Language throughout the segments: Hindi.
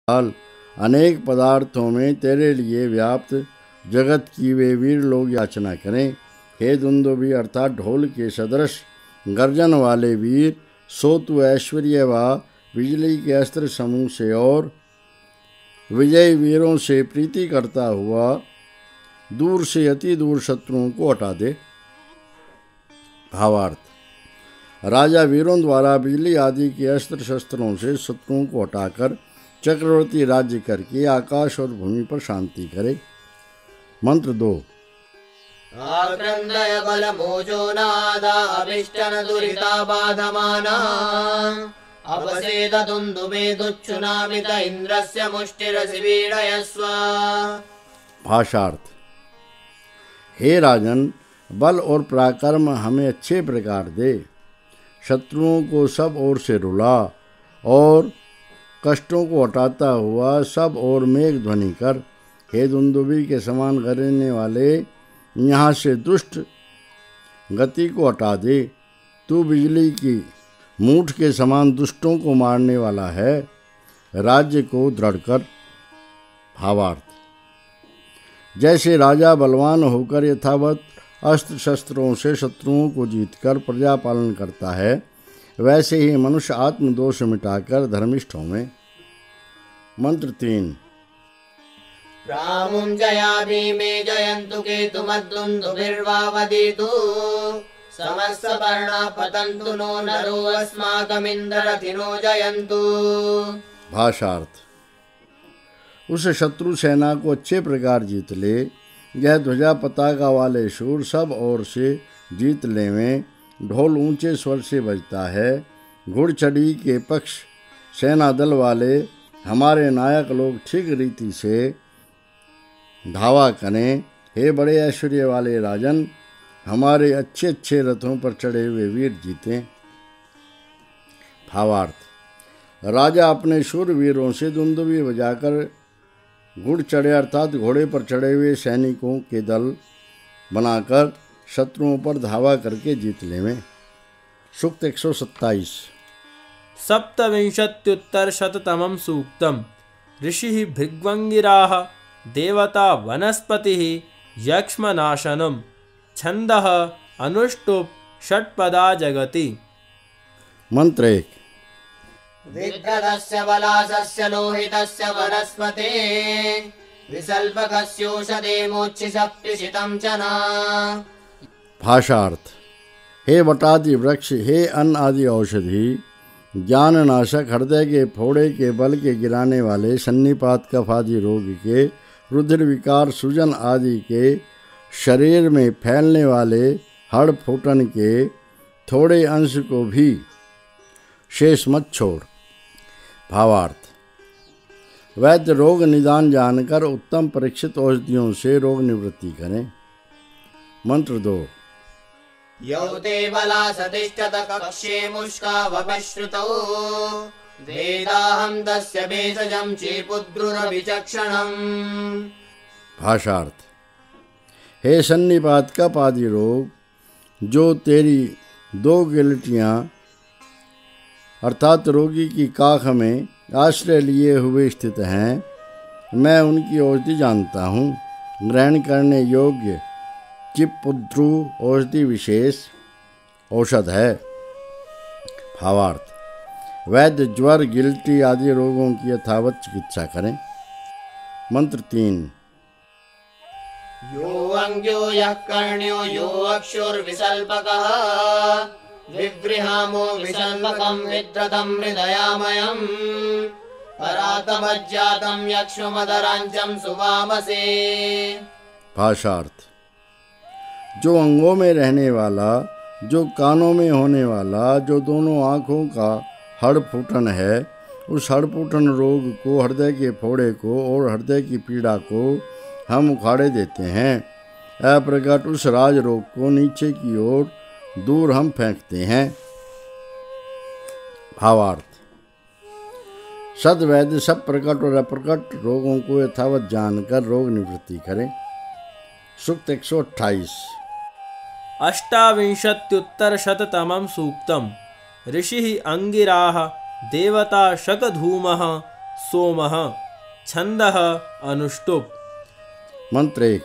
हाल अनेक पदार्थों में तेरे लिए व्याप्त जगत की वे वीर लोग याचना करें। हे दुंदुभी अर्थात ढोल के सदृश गर्जन वाले वीर, सो तू ऐश्वर्य व बिजली के अस्त्र समूह से और विजयी वीरों से प्रीति करता हुआ दूर से अति दूर शत्रुओं को हटा दे। भावार्थ, राजा वीरों द्वारा बिजली आदि के अस्त्र शस्त्रों से शत्रुओं को हटाकर चक्रवर्ती राज्य करके आकाश और भूमि पर शांति करे। मंत्र 2। आक्रंदय बलमोजो नादा अभिष्टन दुरिता बाधमाना अपसेद दुंदुभे दुच्छुनामित इंद्रस्य मुष्टिरसि वीडयस्व। भाषार्थ, हे राजन, बल और पराक्रम हमें अच्छे प्रकार दे, शत्रुओं को सब ओर से रुला और कष्टों को हटाता हुआ सब ओर मेघ ध्वनि कर। हे दुंदुभी के समान गरजने वाले, यहाँ से दुष्ट गति को हटा दे। तू बिजली की मूठ के समान दुष्टों को मारने वाला है, राज्य को दृढ़ कर। भावार्थ, जैसे राजा बलवान होकर यथावत अस्त्र शस्त्रों से शत्रुओं को जीतकर प्रजा पालन करता है, वैसे ही मनुष्य आत्मदोष मिटाकर धर्मिष्ठ होवे। मंत्र 3। प्रामुञ्जयामि मे जयन्तु केतुमद्दुन्दुभिर्वावदितु समस्तपर्णा पतन्तु नो नरो अस्माकमिन्द्ररथिनो जयन्तु। भाषार्थ, उस शत्रु सेना को अच्छे प्रकार जीत ले। यह ध्वजा पताका वाले शूर सब ओर से जीत लेवें। ढोल ऊंचे स्वर से बजता है। घुड़चढ़ी के पक्ष सेना दल वाले हमारे नायक लोग ठीक रीति से धावा करें। हे बड़े ऐश्वर्य वाले राजन, हमारे अच्छे अच्छे रथों पर चढ़े हुए वीर जीतें। भावार्थ, राजा अपने शूर वीरों से दुंदुभी बजाकर घुड़ चढ़े अर्थात घोड़े पर चढ़े हुए सैनिकों के दल बनाकर शत्रुओं पर धावा करके जीत लेवें। सूक्त 127। सप्तविंशत्युत्तरशततमं सूक्तम्। ऋषिः भृग्वङ्गिराः देवता वनस्पतिः यक्ष्मनाशनं छन्दः अनुष्टुप् षट्पदा जगति। मंत्र 1। विघ्नदस्य बलासस्य लोहितस्य वनस्पते विसल्पकस्योषधे मोक्षिषप्तिशितं च न। भाषार्थ, हे वटादि वृक्ष, हे अन्न आदि औषधि, ज्ञान नाशक, हृदय के फोड़े के बल के गिराने वाले, सन्निपात कफ आदि रोग के, रुधिर विकार सूजन आदि के, शरीर में फैलने वाले हड़ फूटन के थोड़े अंश को भी शेष मत छोड़। भावार्थ, वैद्य रोग निदान जानकर उत्तम परीक्षित औषधियों से रोग निवृत्ति करें। मंत्र 2। यौते बलासतिष्ठत कक्षे मुष्कावपश्रुतौ वेदाहं तस्य भेषजं चेपुद्रुरविचक्षणम्। भाषार्थ, हे सन्निपात कफ आदि रोग, जो तेरी 2 गिलटियाँ अर्थात रोगी की काख में आश्रय लिए हुए स्थित हैं, मैं उनकी औषधि जानता हूँ। ग्रहण करने योग्य चिपुद्रु औषधि विशेष औषध है। भावार्थ, वैद्य ज्वर गिल्टी आदि रोगों की यथावत चिकित्सा करें। मंत्र 3। यो अंग्यो यः कर्ण्यो यो अक्षुर्विसल्पकः विगृहामो विसल्पकं विद्रतं हृदयामयम् परातमज्जातं यक्ष्मदराञ्चं सुवामसे। भाषार्थ, जो अंगों में रहने वाला, जो कानों में होने वाला, जो दोनों आँखों का हड़ फूटन है, उस हड़ फूटन रोग को, हृदय के फोड़े को और हृदय की पीड़ा को हम उखाड़े देते हैं। अप्रकट उस राज रोग को नीचे की ओर दूर हम फेंकते हैं। भावार्थ, सद्वैद्य सब प्रकट और अप्रकट रोगों को यथावत जानकर रोग निवृत्ति करें। सूक्त 128। अष्टाविंशत्युत्तरशततमं सूक्तम्। ऋषिः अंगिराः देवता शकधूमः सोमः छन्दः अनुष्टुप्। मंत्र 1।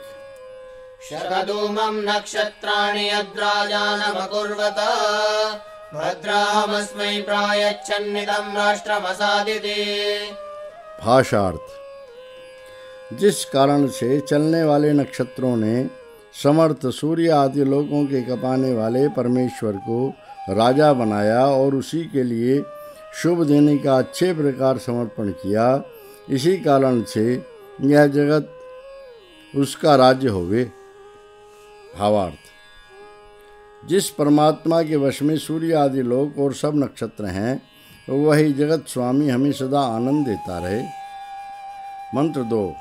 शरधूमं नक्षत्राणि यद्राजानमकुर्वत भद्राहमस्मै प्रायच्छन्निदं राष्ट्रमसादिति। भाषार्थ। जिस कारण से चलने वाले नक्षत्रों ने समर्थ सूर्य आदि लोकों के कपाने वाले परमेश्वर को राजा बनाया और उसी के लिए शुभ दिन का अच्छे प्रकार समर्पण किया, इसी कारण से यह जगत उसका राज्य होवे। भावार्थ। जिस परमात्मा के वश में सूर्य आदि लोक और सब नक्षत्र हैं, वही जगत स्वामी हमें सदा आनंद देता रहे। मंत्र 2।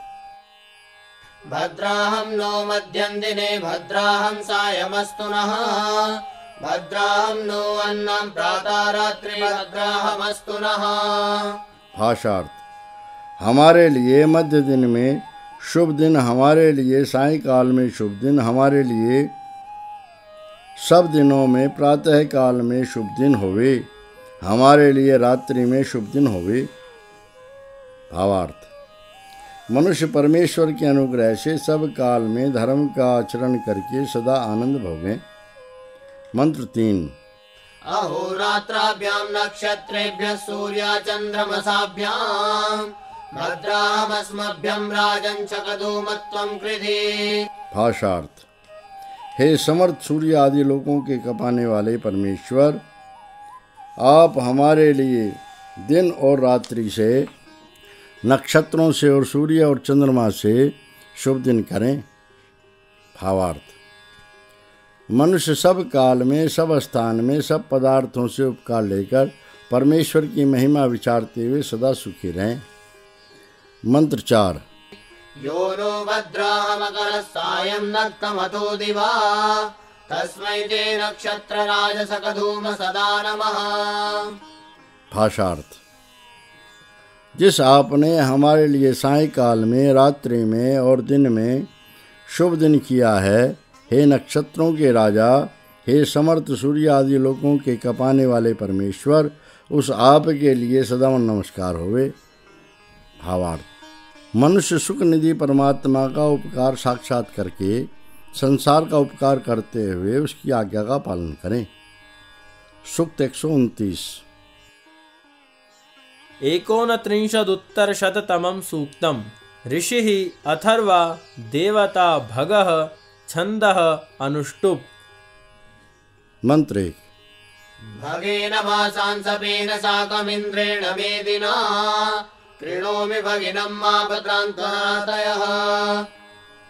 भद्राहं नो मध्यं दिने भद्राहं सायमस्तु नः भद्राहं नो अन्नं प्रातः रात्रि भद्राहमस्तु नः। भाषार्थ। हमारे लिए मध्य दिन में शुभ दिन, हमारे लिए सायंकाल में शुभ दिन, हमारे लिए सब दिनों में प्रातः काल में शुभ दिन होवे, हमारे लिए रात्रि में शुभ दिन होवे। भावार्थ। मनुष्य परमेश्वर के अनुग्रह से सब काल में धर्म का आचरण करके सदा आनंद भोगें। मंत्र 3। अहोरात्राभ्यां नक्षत्रेभ्यः सूर्याचन्द्रमसाभ्यां भद्राहमस्मभ्यं राजन् चकधूमत्वं कृधि। भाषार्थ। हे समर्थ सूर्य आदि लोकों के कपाने वाले परमेश्वर, आप हमारे लिए दिन और रात्रि से, नक्षत्रों से और सूर्य और चंद्रमा से शुभ दिन करें। भावार्थ। मनुष्य सब काल में, सब स्थान में, सब पदार्थों से उपकार लेकर परमेश्वर की महिमा विचारते हुए सदा सुखी रहें। मंत्र 4। यो नो भद्राहमकरः सायं नक्तमतो दिवा तस्मै ते नक्षत्रराज सकधूम सदा नमः। भाषार्थ। जिस आपने हमारे लिए सायंकाल में, रात्रि में और दिन में शुभ दिन किया है, हे नक्षत्रों के राजा, हे समर्थ सूर्य आदि लोकों के कपाने वाले परमेश्वर, उस आप के लिए सदा नमस्कार होवे। भावार्थ। मनुष्य सुख निधि परमात्मा का उपकार साक्षात करके संसार का उपकार करते हुए उसकी आज्ञा का पालन करें। सूक्त 129। 39उत्तरशततमं सूक्तम्। ऋषिः अथर्वा देवता भगः छन्दः अनुष्टुप्। मंत्र 1। भगेन वासांसपेन साकमिन्द्रेण मेदिना कृणोमि भगिनं मा भद्रान्तरातयः।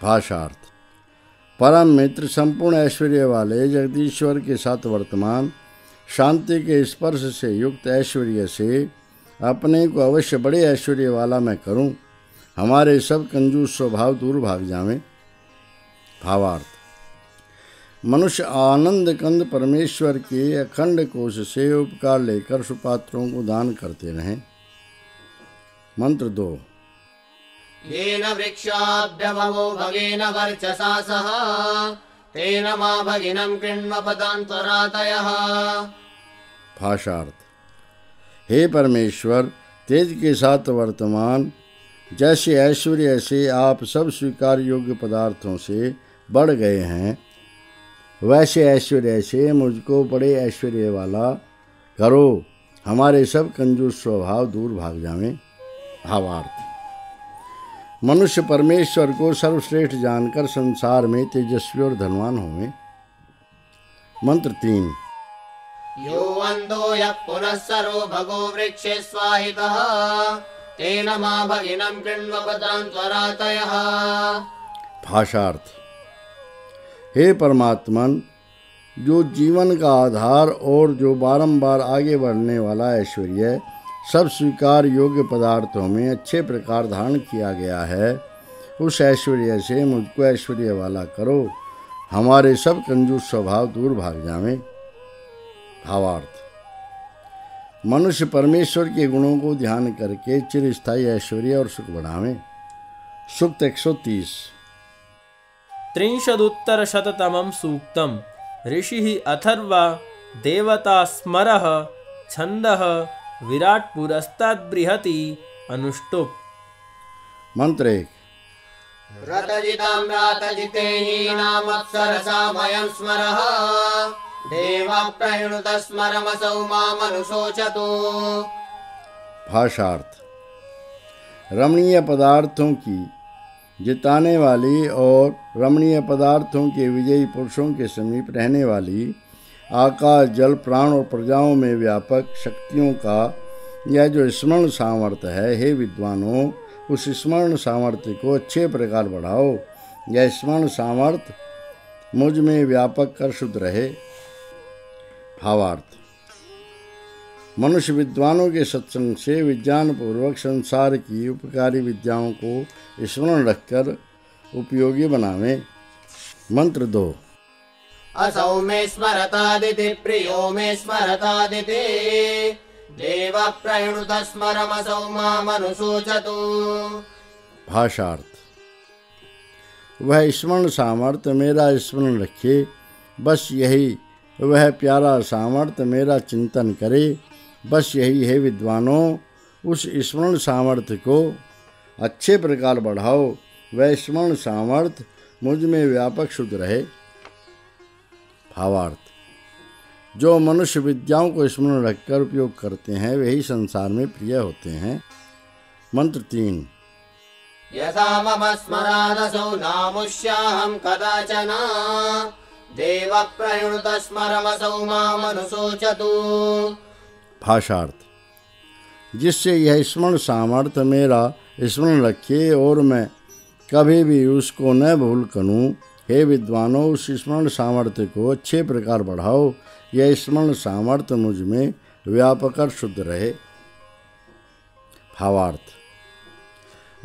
भाषार्थ। परम मित्र संपूर्ण ऐश्वर्य वाले जगदीश्वर के साथ वर्तमान शांति के स्पर्श से युक्त ऐश्वर्य से अपने को अवश्य बड़े ऐश्वर्य वाला मैं करूं, हमारे सब कंजूस स्वभाव दूर भाग जावें। भावार्थ। मनुष्य आनंद कंद परमेश्वर के अखंड कोश से उपकार लेकर सुपात्रों को दान करते रहें। मंत्र 2। येन वृक्षाभ्यभवो भगेन वर्चसा सह तेन मा भगिनं कृण्व पदान्तरातयः। भाषार्थ। हे परमेश्वर, तेज के साथ वर्तमान जैसे ऐश्वर्य से आप सब स्वीकार योग्य पदार्थों से बढ़ गए हैं, वैसे ऐश्वर्य से मुझको बड़े ऐश्वर्य वाला करो, हमारे सब कंजूस स्वभाव दूर भाग जावें। भावार्थ। मनुष्य परमेश्वर को सर्वश्रेष्ठ जानकर संसार में तेजस्वी और धनवान होवे। मंत्र 3। यो वन्दो यः पुनः सरो भगो वृक्षे स्वाहितः तेन मा भगिनं कृण्व पदान्तरातयः। भाषार्थ। हे परमात्मन, जो जीवन का आधार और जो बारंबार आगे बढ़ने वाला ऐश्वर्य सब स्वीकार योग्य पदार्थों में अच्छे प्रकार धारण किया गया है, उस ऐश्वर्य से मुझको ऐश्वर्य वाला करो, हमारे सब कंजूस स्वभाव दूर भाग जावें। भावार्थ। मनुष्य परमेश्वर के गुणों को ध्यान करके चिरस्थायी ऐश्वर्य और सुख बढ़ावें। सूक्त 130। 30उत्तरशततमं सूक्तम्। ऋषिः अथर्वा देवता स्मरः छन्दः विराट पुरस्ताद् बृहति अनुष्टुप। मंत्र 1। रतजितां रातजिते हीनामप्सरसामयं स्मरः देवः प्रणुत स्मरमसौ मामनुशोचतु। भाषार्थ। रमणीय पदार्थों की जिताने वाली और रमणीय पदार्थों के विजयी पुरुषों के समीप रहने वाली, आकाश जल प्राण और प्रजाओं में व्यापक शक्तियों का यह जो स्मरण सामर्थ्य है, हे विद्वानों, उस स्मरण सामर्थ्य को अच्छे प्रकार बढ़ाओ। यह स्मरण सामर्थ्य मुझ में व्यापक कर शुद्ध रहे। भावार्थ। मनुष्य विद्वानों के सत्संग से विज्ञान पूर्वक संसार की उपकारी विद्याओं को स्मरण रखकर उपयोगी बनावे। मंत्र 2। असौ मे स्मरतादिति प्रियो मे स्मरतादिति देवः प्रणुत स्मरमसौ मामनुशोचतु। भाषार्थ। वह स्मरण सामर्थ्य मेरा स्मरण रखे, बस यही वह प्यारा सामर्थ्य मेरा चिंतन करे, बस यही है विद्वानों, उस स्मरण सामर्थ्य को अच्छे प्रकार बढ़ाओ। वह स्मरण सामर्थ्य मुझ में व्यापक शुद्ध रहे। भावार्थ। जो मनुष्य विद्याओं को स्मरण रखकर उपयोग करते हैं, वही संसार में प्रिय होते हैं। मंत्र 3। यथा मम स्मरादसौ नामुष्याहं कदाचन देवः प्रणुत स्मरमसौ मामनुशोचतु। भाषार्थ। जिससे यह स्मरण सामर्थ्य मेरा स्मरण रखे और मैं कभी भी उसको न भूल करूं, हे विद्वानों, उस स्मरण सामर्थ्य को अच्छे प्रकार बढ़ाओ। यह स्मरण सामर्थ्य मुझ में व्यापक और शुद्ध रहे। भावार्थ।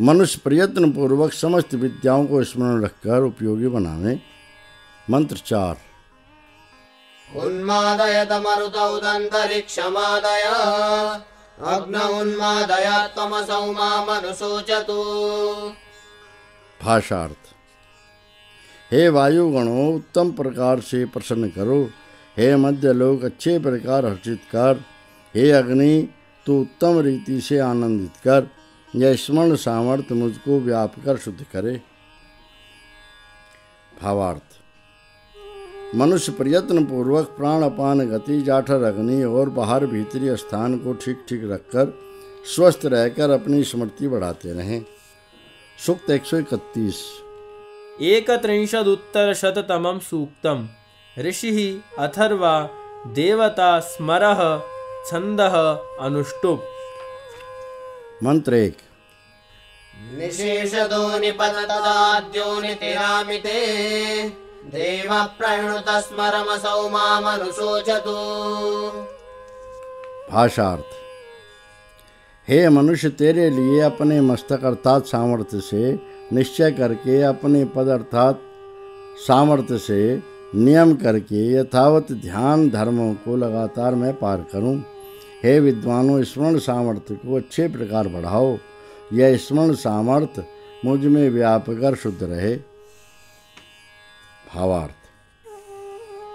मनुष्य प्रयत्न पूर्वक समस्त विद्याओं को स्मरण रखकर उपयोगी बनावे। मंत्र 4। उन्मादयत मरुतौ दन्तरिक्षमादय अग्न उन्मादयात् तमसौ मामनुशोचतु। भाषार्थ। हे वायुगणों, उत्तम प्रकार से प्रसन्न करो। हे मध्य लोक, अच्छे प्रकार हर्षित कर। हे अग्नि, तू उत्तम रीति से आनंदित कर। यह स्मरण सामर्थ्य मुझको व्यापक कर शुद्ध करे। भावार्थ। मनुष्य प्रयत्न पूर्वक प्राण अपान गति जाठर अग्नि और बाहर भीतरी स्थान को ठीक ठीक रखकर स्वस्थ रहकर अपनी स्मृति बढ़ाते रहें। सूक्त 131। 31उत्तरशततमं सूक्तम्। ऋषिः अथर्वा देवता स्मरः छन्दः अनुष्टुप्। मंत्र 1। निशेषतो निपतताद्यो नितिरामिते देवः प्रणुत स्मरमसौ मामनुशोचतु। भाषार्थ। हे मनुष्य, तेरे लिए अपने मस्तक अर्थात सामर्थ्य से निश्चय करके, अपने पद अर्थात सामर्थ्य से नियम करके यथावत ध्यान धर्मों को लगातार मैं पार करूं। हे विद्वानों, स्मरण सामर्थ्य को अच्छे प्रकार बढ़ाओ। यह स्मरण सामर्थ्य मुझ में व्यापक और शुद्ध रहे। भावार्थ।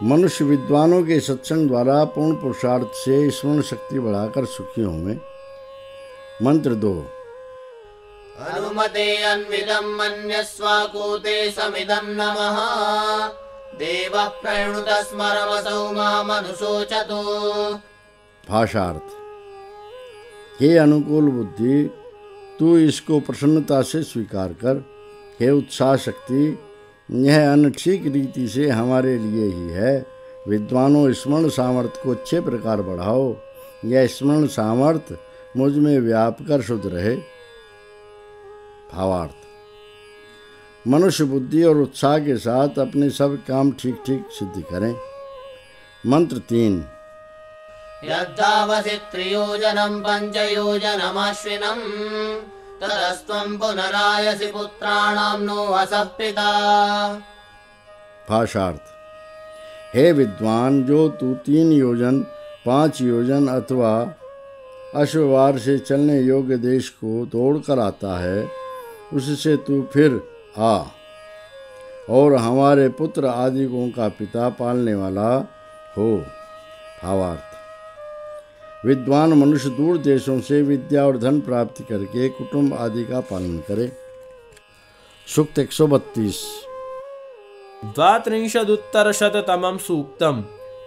मनुष्य विद्वानों के सत्संग द्वारा पूर्ण पुरुषार्थ से स्मरण शक्ति बढ़ाकर सुखी होवे। मंत्र 2। अनुमते अन्विदं मन्यस्वाकूते समिदं नमः देवः प्रणुत स्मरमसौ मामनुशोचतु। भाषार्थ। हे अनुकूल बुद्धि, तू इसको प्रसन्नता से स्वीकार कर। हे उत्साह शक्ति, यह अन्न ठीक रीति से हमारे लिए ही है। विद्वानों, स्मरण सामर्थ्य को अच्छे प्रकार बढ़ाओ। यह स्मरण सामर्थ्य मुझ में व्यापक कर शुद्ध रहे। भावार्थ। मनुष्य बुद्धि और उत्साह के साथ अपने सब काम ठीक ठीक सिद्ध करें। मंत्र 3। यद्धावसि त्रियोजनं पञ्चयोजनमाश्विनं ततस्त्वं पुनरायसि पुत्राणां नो असः पिता। भाषार्थ। हे विद्वान, जो तू 3 योजन 5 योजन अथवा अश्ववार से चलने योग्य देश को तोड़ कर आता है, उससे तू फिर आ और हमारे पुत्र आदिकों का पिता पालने वाला हो। भावार्थ। विद्वान मनुष्य दूर देशों से विद्या और धन प्राप्ति करके कुटुंब आदि का पालन करे। सूक्त 132। द्वात्रिंशदुत्तरशततमं सूक्तम्।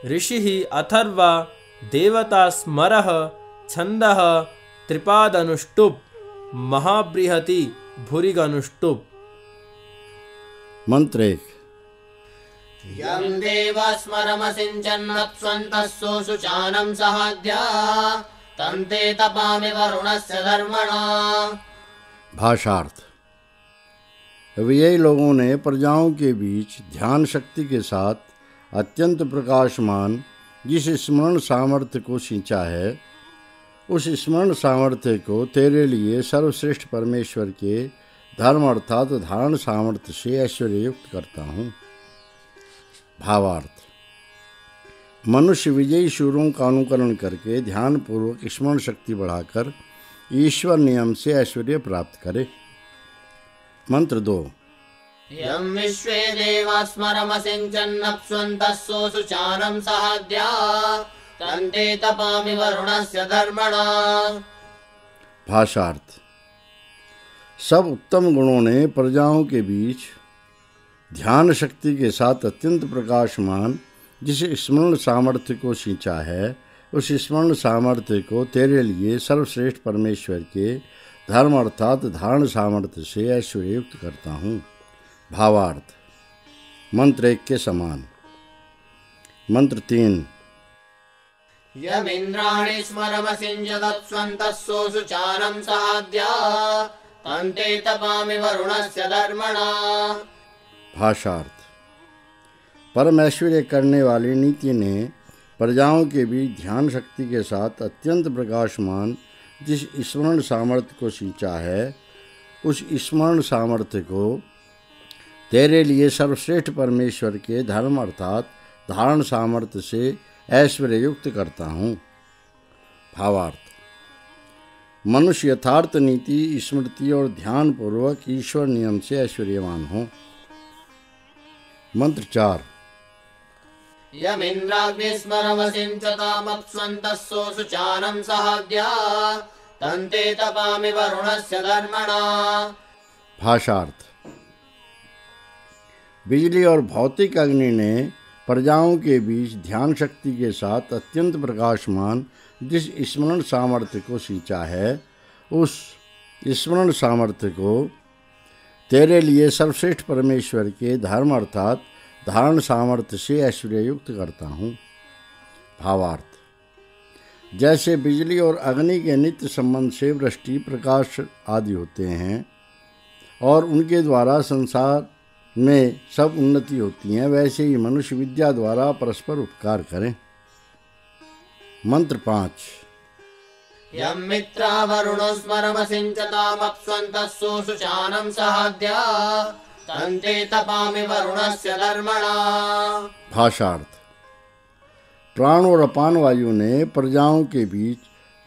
ऋषिः अथर्वा देवता स्मरः छन्दः त्रिपादनुष्टुप् महाबृहति भूरिगनुष्टुप्। मंत्र 1। यं देवा स्मरमसिञ्चन्नप्स्वन्तः सोऽशुचानं सहाद्या तं ते तपामि वरुणस्य धर्मणा। भाषार्थ। विजयी लोगों ने प्रजाओं के बीच ध्यान शक्ति के साथ अत्यंत प्रकाशमान जिस स्मरण सामर्थ्य को सींचा है, उस स्मरण सामर्थ्य को तेरे लिए सर्वश्रेष्ठ परमेश्वर के धर्म अर्थात धारण सामर्थ्य से ऐश्वर्य युक्त करता हूँ। भावार्थ। मनुष्य विजयी शूरों का अनुकरण करके ध्यानपूर्वक स्मरण शक्ति बढ़ाकर ईश्वर नियम से ऐश्वर्य प्राप्त करे। मंत्र 2। यं विश्वे देवा स्मरमसिञ्चन्नप्स्वन्तः सोऽशुचानं सहाद्या तं ते तपामि वरुणस्य धर्मणा। भाषार्थ। सब उत्तम गुणों ने प्रजाओं के बीच ध्यान शक्ति के साथ अत्यंत प्रकाशमान जिस स्मरण सामर्थ्य को सींचा है, उस स्मरण सामर्थ्य को तेरे लिए सर्वश्रेष्ठ परमेश्वर के धर्म अर्थात धारण सामर्थ्य से ऐश्वर्य युक्त करता हूँ। भावार्थ। मंत्र 1 के समान। मंत्र 3। यमिन्द्राणि स्मरमसिञ्चदप्स्वन्तः सोऽशुचानं सहाद्या तं ते तपामि वरुणस्य धर्मणा। भाषार्थ। परम ऐश्वर्य करने वाली नीति ने प्रजाओं के बीच ध्यान शक्ति के साथ अत्यंत प्रकाशमान जिस स्मरण सामर्थ्य को सींचा है, उस स्मरण सामर्थ्य को तेरे लिए सर्वश्रेष्ठ परमेश्वर के धर्म अर्थात धारण सामर्थ्य से ऐश्वर्य युक्त करता हूँ। भावार्थ। मनुष्य यथार्थ नीति, स्मृति और ध्यान पूर्वक ईश्वर नियम से ऐश्वर्यवान हो। मंत्र 4। यमिन्द्राग्नि स्मरमसिञ्चतामप्स्वन्तः सोऽशुचानं सहाद्या तं ते तपामि वरुणस्य धर्मणा। भाषार्थ। बिजली और भौतिक अग्नि ने प्रजाओं के बीच ध्यान शक्ति के साथ अत्यंत प्रकाशमान जिस स्मरण सामर्थ्य को सींचा है, उस स्मरण सामर्थ्य को तेरे लिए सर्वश्रेष्ठ परमेश्वर के धर्म अर्थात धारण सामर्थ्य से ऐश्वर्य युक्त करता हूँ। भावार्थ। जैसे बिजली और अग्नि के नित्य संबंध से वृष्टि, प्रकाश आदि होते हैं और उनके द्वारा संसार में सब उन्नति होती है, वैसे ही मनुष्य विद्या द्वारा परस्पर उपकार करें। मंत्र 5। यं मित्रा वरुणो स्मरमसिञ्चतामप्स्वन्तः सोऽशुचानं सहाद्या तं ते तपामि वरुणस्य धर्मणा। भाषार्थ। प्राण और अपान वायु ने प्रजाओं के बीच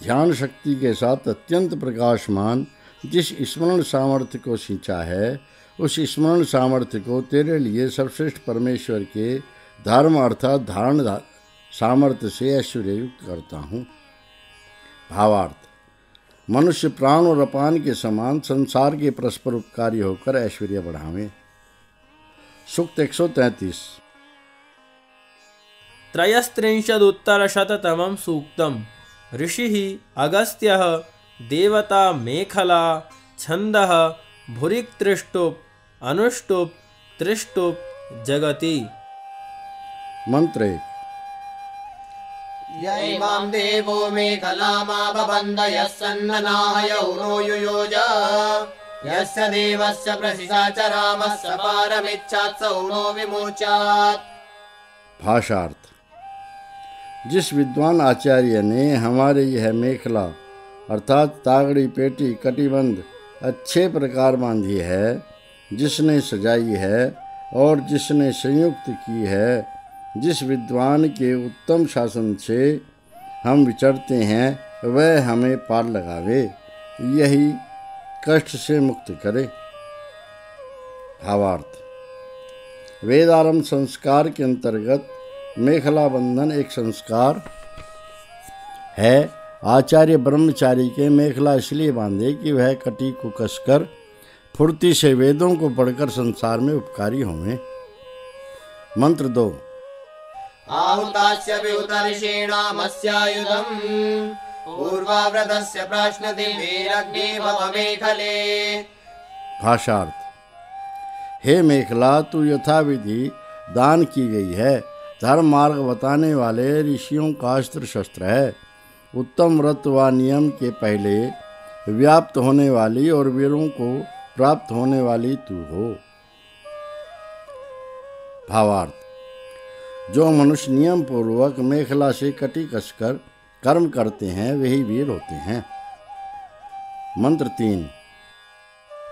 ध्यान शक्ति के साथ अत्यंत प्रकाशमान जिस स्मरण सामर्थ्य को सींचा है, उस स्मरण सामर्थ्य को तेरे लिए सर्वश्रेष्ठ परमेश्वर के धर्म अर्थात धारण सामर्थ्य से ऐश्वर्य युक्त करता हूँ। भावार्थ। मनुष्य प्राण और अपान के समान संसार के परस्पर उपकारी होकर ऐश्वर्य बढ़ावे। सूक्त 133। त्रयस्त्रिंशदुत्तरशततमं सूक्तम्। ऋषिः अगस्त्यः देवता मेखला छन्दः भुरिक्तृष्टुप् अनुष्टुप् त्रिष्टुप् जगति। मंत्र 1। यैवां देवो मेखलामाबबन्ध यस्सन्ननाहयौ नो युयोज यस्य देवस्य प्रशिशाचरामस्य पारमिच्छात् सौ नो विमोचात्। भाषार्थ। जिस विद्वान आचार्य ने हमारे यह मेखला अर्थात तागड़ी पेटी कटिबंध अच्छे प्रकार बांधी है, जिसने सजाई है और जिसने संयुक्त की है, जिस विद्वान के उत्तम शासन से हम विचरते हैं, वह हमें पार लगावे, यही कष्ट से मुक्त करे। भावार्थ। वेदारंभ संस्कार के अंतर्गत मेखला बंधन एक संस्कार है। आचार्य ब्रह्मचारी के मेखला इसलिए बांधे कि वह कटी को कसकर फुर्ती से वेदों को पढ़कर संसार में उपकारी होवें। मंत्र 2। आहुतास्य विहुतर्षीणामस्यायुधम् पूर्वाव्रतस्य प्राश्नति वीरग्नि भवमेखले। भाषार्थ। हे मेखला, तू यथाविधि दान की गई है। धर्म मार्ग बताने वाले ऋषियों का अस्त्र शस्त्र है। उत्तम व्रत व नियम के पहले व्याप्त होने वाली और वीरों को प्राप्त होने वाली तू हो। भावार्थ। जो मनुष्य नियम पूर्वक मेखला से कटी कसकर कर्म करते हैं वही वीर होते हैं। मंत्र 3।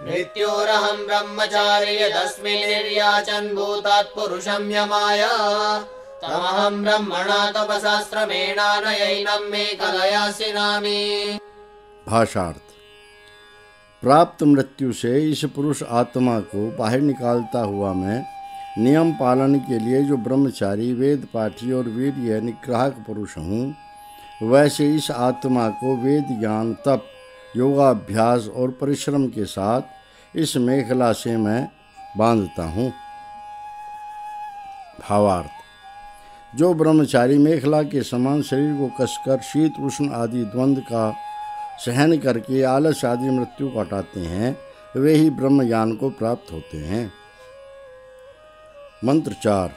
मृत्योरहं ब्रह्मचारी यदस्मिन् निर्याचन् भूतात् पुरुषं यमाय तमहं ब्रह्मणा तपसा श्रमेणानयैनं मे कलयासिनामि। भाषार्थ। प्राप्त मृत्यु से इस पुरुष आत्मा को बाहर निकालता हुआ मैं नियम पालन के लिए जो ब्रह्मचारी वेद पाठी और वीर्य निग्राहक पुरुष हूँ, वैसे इस आत्मा को वेद ज्ञान तप योगाभ्यास और परिश्रम के साथ इस मेखला से मैं बांधता हूँ। भावार्थ। जो ब्रह्मचारी मेखला के समान शरीर को कसकर शीत उष्ण आदि द्वंद्व का सहन करके आलस आदि मृत्यु को हटाते हैं वे ही ब्रह्म ज्ञान को प्राप्त होते हैं। मंत्र 4।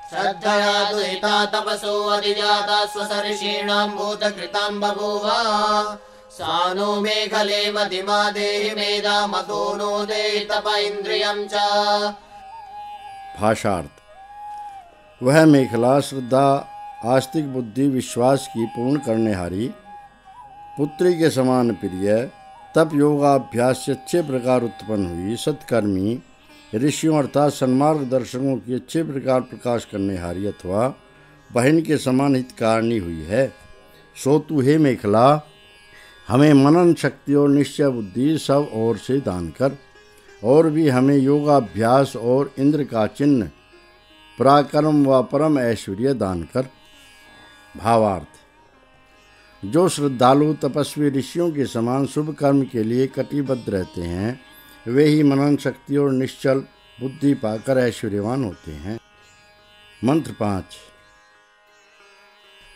श्रद्धया दुहिता तपसो अधिजाता स्वसर्षीणां भूतकृतां बभूव सा नो मेखले मतिमा देहि मेधामतो नो देहि तप इंद्रियं च। भाषार्थ। वह मेखला श्रद्धा आस्तिक बुद्धि विश्वास की पूर्ण करने हारी पुत्री के समान प्रिय तप योगाभ्यास से अच्छे प्रकार उत्पन्न हुई सत्कर्मी ऋषियों अर्थात सन्मार्ग दर्शकों की अच्छे प्रकार प्रकाश करने हारी अथवा बहन के समान हितकारिणी हुई है। सो तू हे मेखला हमें मनन शक्ति और निश्चय बुद्धि सब ओर से दान कर और भी हमें योगाभ्यास और इंद्र का चिन्ह पराक्रम व परम ऐश्वर्य दान कर। भावार्थ। जो श्रद्धालु तपस्वी ऋषियों के समान शुभ कर्म के लिए कटिबद्ध रहते हैं वे ही मनन शक्ति और निश्चल बुद्धि पाकर ऐश्वर्यवान होते हैं। मंत्र 5।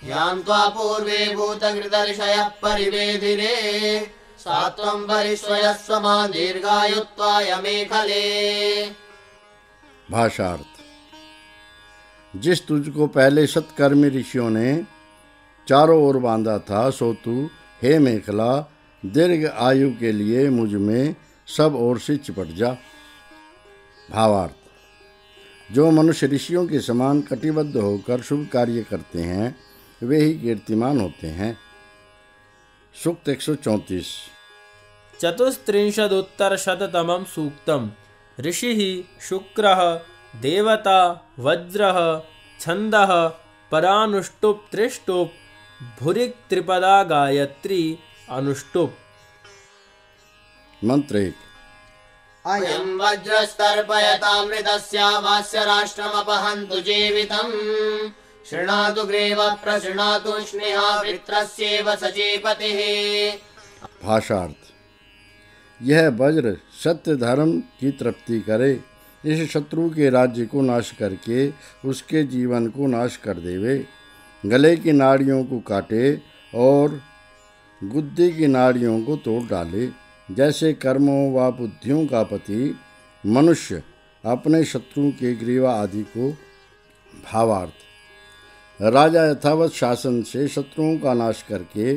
यान्त्वा पूर्वे भूतकृतर्षयः परिवेदिरे सात्वं परिश्वयस्व मां दीर्घायुत्वाय मेखले। भाषार्थ। जिस तुझको पहले सत्कर्मी ऋषियों ने चारों ओर बांधा था सो तू हे मेखला दीर्घ आयु के लिए मुझ में सब ओर से चिपट जा। भावार्थ। जो मनुष्य ऋषियों के समान कटिबद्ध होकर शुभ कार्य करते हैं वे ही कीर्तिमान होते हैं। सूक्त 134। चतुस्त्रिंशदुत्तरशततमं सूक्तम्। ऋषिः शुक्रः देवता वज्रः छन्दः परानुष्टुप् त्रिष्टुप् भुरिक् त्रिपदा गायत्री अनुष्टुप्। मंत्र 1। अयं वज्रस्तर्पयतामृतस्यावास्य राष्ट्रमपहन्तु जीवितम् शृणातु ग्रीव प्रशृणातु स्नेहा वृत्रस्येव सचीपतिः। भाषार्थ। यह वज्र सत्य धर्म की तृप्ति करे इस शत्रु के राज्य को नाश करके उसके जीवन को नाश कर देवे गले की नाड़ियों को काटे और गुद्दी की नाड़ियों को तोड़ डाले जैसे कर्मों व बुद्धियों का पति मनुष्य अपने शत्रु के ग्रीवा आदि को। भावार्थ। राजा यथावत शासन से शत्रुओं का नाश करके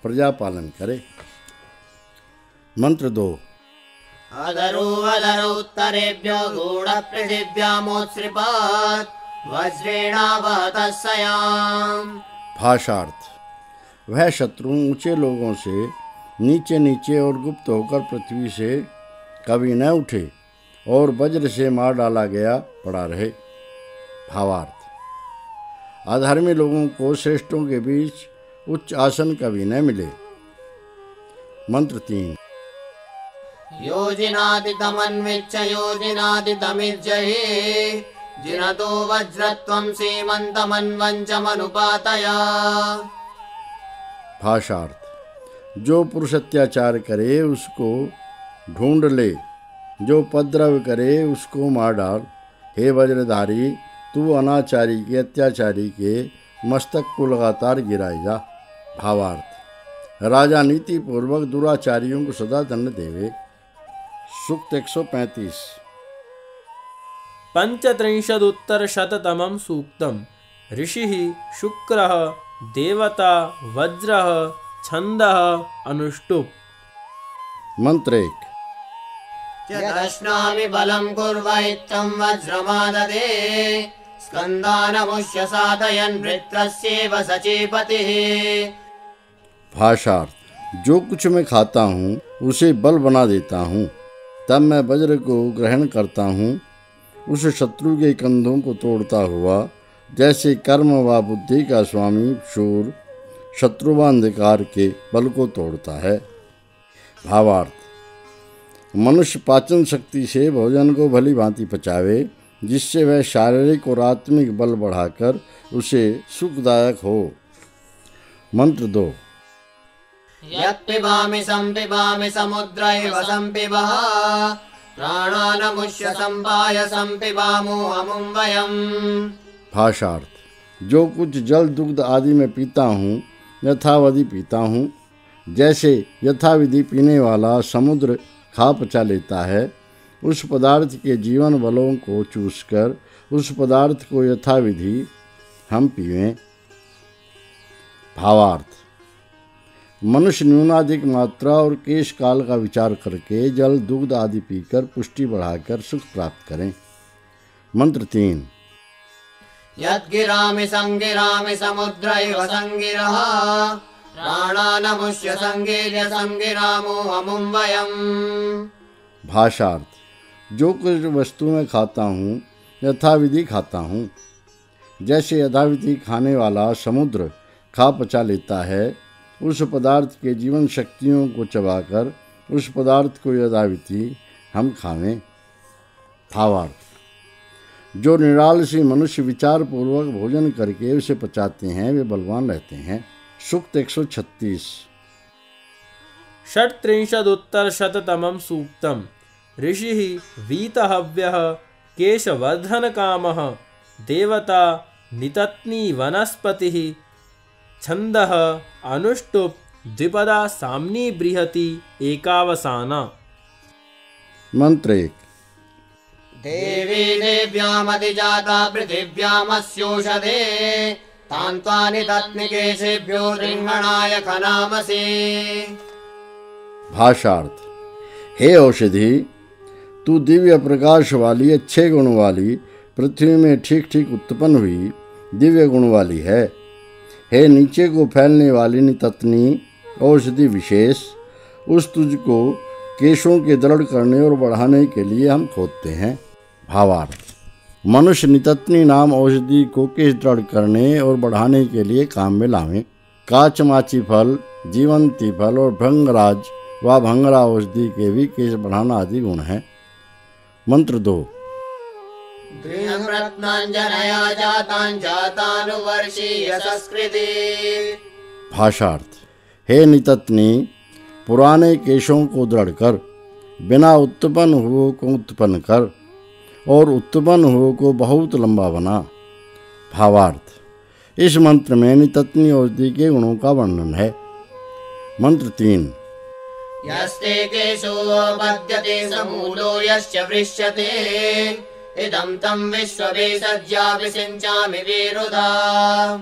प्रजा पालन करे। मंत्र 2। अधरोत्तरेभ्यो गूढपृथिव्यामोत्सृपात् वज्रेणावहतः सयाम्। भाषार्थ। वह शत्रु ऊंचे लोगों से नीचे नीचे और गुप्त होकर पृथ्वी से कभी न उठे और वज्र से मार डाला गया पड़ा रहे। भावार्थ। अधर्मी लोगों को श्रेष्ठों के बीच उच्च आसन कभी न मिले। मंत्र 3। योजिनाति तमन्विच्छ योजिनाति तमिज्जहि जिनतो वज्रत्वं सीमन्तमन्वञ्चमनुपातया। भाषार्थ। जो पुरुष अत्याचार करे उसको ढूंढ ले, जो उपद्रव करे उसको मार डाल। हे वज्रधारी, तू अनाचारी के अत्याचारी के मस्तक को लगातार गिराए जा। भावार्थ। राजा नीति पूर्वक दुराचारियों को सदा दंड देवे। सूक्त 135। पंचत्रिंशदुत्तरशततमं सूक्तम्। ऋषिः शुक्रः देवता वज्रः छन्दः अनुष्टुप्। मंत्र 1। यदश्नामि बलं कुर्वैत्तं वज्रमाददे स्कन्दानमुष्य साधयन् वृत्रस्येव सचीपतिः। भाषार्थ। जो कुछ मैं खाता हूँ उसे बल बना देता हूँ, तब मैं वज्र को ग्रहण करता हूँ, उस शत्रु के कंधों को तोड़ता हुआ, जैसे कर्म व बुद्धि का स्वामी शूर शत्रु व अंधकार के बल को तोड़ता है। भावार्थ। मनुष्य पाचन शक्ति से भोजन को भली भांति पचावे, जिससे वह शारीरिक और आत्मिक बल बढ़ाकर उसे सुखदायक हो। मंत्र 2। यत्पिबामि संपिबामि समुद्रैव संपिबः प्राणानमुष्य संपाय संपिबामोऽमुं वयम्। भाषार्थ। जो कुछ जल दुग्ध आदि में पीता हूँ यथावधि पीता हूँ, जैसे यथाविधि पीने वाला समुद्र खा पचा लेता है, उस पदार्थ के जीवन बलों को चूसकर उस पदार्थ को यथाविधि हम पीवें। भावार्थ। मनुष्य न्यूनाधिक मात्रा और केश काल का विचार करके जल दुग्ध आदि पीकर पुष्टि बढ़ाकर सुख प्राप्त करें। मंत्र 3। यद्गिरामि संगिरामि समुद्रैव संगिरः प्राणानमुष्य संगीर्य संगिरामोऽमुं वयम्। भाषार्थ। जो कुछ वस्तु में खाता हूँ यथाविधि खाता हूँ, जैसे यथाविधि खाने वाला समुद्र खा पचा लेता है, उस पदार्थ के जीवन शक्तियों को चबाकर उस पदार्थ को यथाविधि हम खावें। भावार्थ। जो निरालसी मनुष्य विचार पूर्वक भोजन करके उसे पचाते हैं वे बलवान रहते हैं। सूक्त 136। षट्त्रिंशदुत्तरशततमं सूक्तम्। ऋषिः वीतहव्यः केशवर्धनकामः देवता नितत्नी वनस्पतिः छन्दः अनुष्टुप् द्विपदा साम्नी बृहति एकावसाना। मंत्र 1। देवी देव्यामधिजाता पृथिव्यामस्योषधे तान्त्वानि तत्निकेशेभ्यो रिङ्गणाय खनामसि। भाषार्थ। हे औषधि, तू दिव्य प्रकाश वाली अच्छे गुण वाली पृथ्वी में ठीक ठीक उत्पन्न हुई दिव्य गुण वाली है। हे नीचे को फैलने वाली नितत्नी औषधि विशेष, उस तुझको केशों के दृढ़ करने और बढ़ाने के लिए हम खोदते हैं। भावार्थ। मनुष्य नितत्नी नाम औषधि को केश दृढ़ करने और बढ़ाने के लिए काम में लावें। काचमाची फल, जीवंती फल और भंगराज व भंगरा औषधि के भी केश बढ़ाना आदि गुण हैं। मंत्र 2। गृहरत्नांजनया जातानुवर्षीय संस्कृति। भाषार्थ। हे नितत्नी, पुराने केशों को दृढ़ कर, बिना उत्पन्न हुए को उत्पन्न कर और उत्पन्न हुए को बहुत लंबा बना। भावार्थ। इस मंत्र में नितत्नी औषधि के गुणों का वर्णन है। मंत्र 3। यस्ते केशो बध्यते समूलो यश्च वृष्यते इदं तं विश्ववेशज्या विसिञ्चामि विरुधा।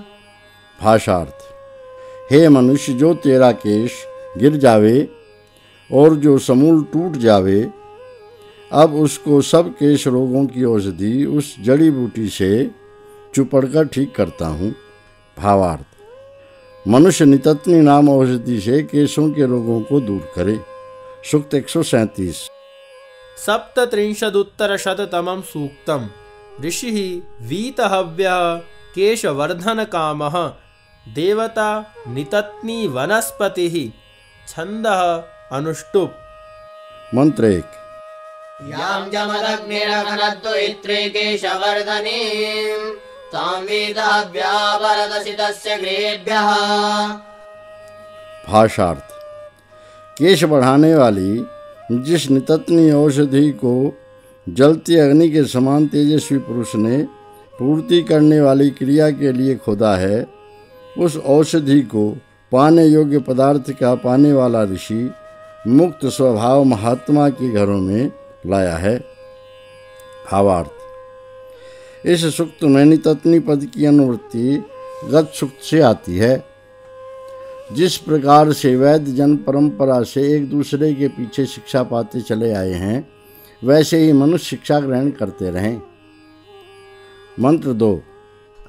भाषार्थ। हे मनुष्य, जो तेरा केश गिर जावे और जो समूल टूट जावे, अब उसको सब केश रोगों की औषधि उस जड़ी बूटी से चुपड़कर ठीक करता हूँ। भावार्थ। मनुष्य नितत्नी नाम औषधि से केशों के रोगों को दूर करे। सूक्त 137। सप्तत्रिंशदुत्तरशततमं सूक्तम्। ऋषिः वीतहव्यः केशवर्धनकामः देवता नितत्नी वनस्पतिः छन्दः अनुष्टुप्। मंत्र 1। यां जमदग्निरघनद्वैत्रे केशवर्धनीं तां वीतहव्या वरदसि तस्य गृहेभ्यः। भाषार्थ। केश बढ़ाने वाली जिस नितत्नी औषधि को जलती अग्नि के समान तेजस्वी पुरुष ने पूर्ति करने वाली क्रिया के लिए खोदा है, उस औषधि को पाने योग्य पदार्थ का पाने वाला ऋषि मुक्त स्वभाव महात्मा के घरों में लाया है। भावार्थ। इस सूक्त में नितत्नी पद की अनुवृत्ति गत सूक्त से आती है। जिस प्रकार से वैद्य जन परंपरा से एक दूसरे के पीछे शिक्षा पाते चले आए हैं, वैसे ही मनुष्य शिक्षा ग्रहण करते रहें। मंत्र 2।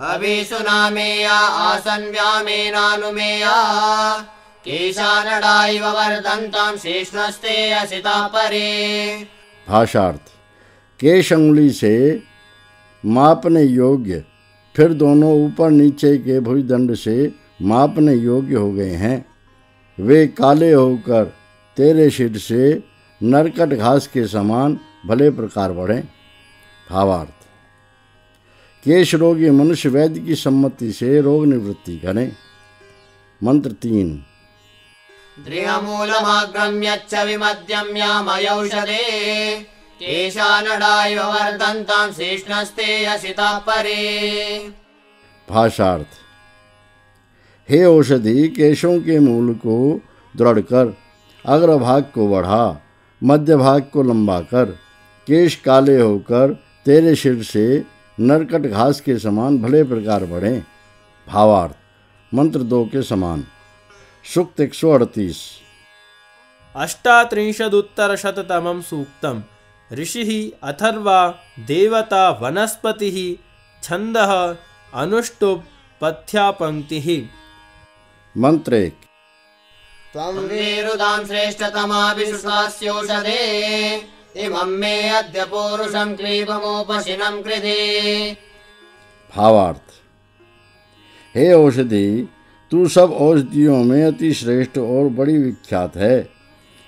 अभिसुनामेया आसन व्यामेनानुमेया केशानडाइव वर्धन्तां शेषनस्ते असिता परे। भाषार्थ। केश अंगुली से मापने योग्य, फिर दोनों ऊपर नीचे के भुजदंड से मापने योग्य हो गए हैं। वे काले होकर तेरे सिर से नरकट घास के समान भले प्रकार बढ़ें। भावार्थ। केश रोगी मनुष्य वैद्य की सम्मति से रोग निवृत्ति करें। मंत्र 3। दृढमूलमाग्रम्यच्च विमध्यम्यामयौषधे केशानडाइव वर्धन्तां शेषनस्ते असिता परे। भाषार्थ। हे औषधि, केशों के मूल को दृढ़ कर, अग्रभाग को बढ़ा, मध्य भाग को लंबा कर, केश काले होकर तेरे सिर से नरकट घास के समान भले प्रकार बढ़ें। भावार्थ। मंत्र 2 के समान। सूक्त 138। अष्टात्रिंशदुत्तरशततमं सूक्तम्। ऋषिः अथर्वा देवता वनस्पतिः छन्दः अनुष्टुप् पथ्यापङ्क्तिः। मंत्र 1। त्वं वीरुदां श्रेष्ठतमाभिषुषास्योषधे इमं मे अद्य पौरुषं क्लीबमोपशिनं कृधे। भावार्थ। हे औषधि, तू सब औषधियों में अति श्रेष्ठ और बड़ी विख्यात है।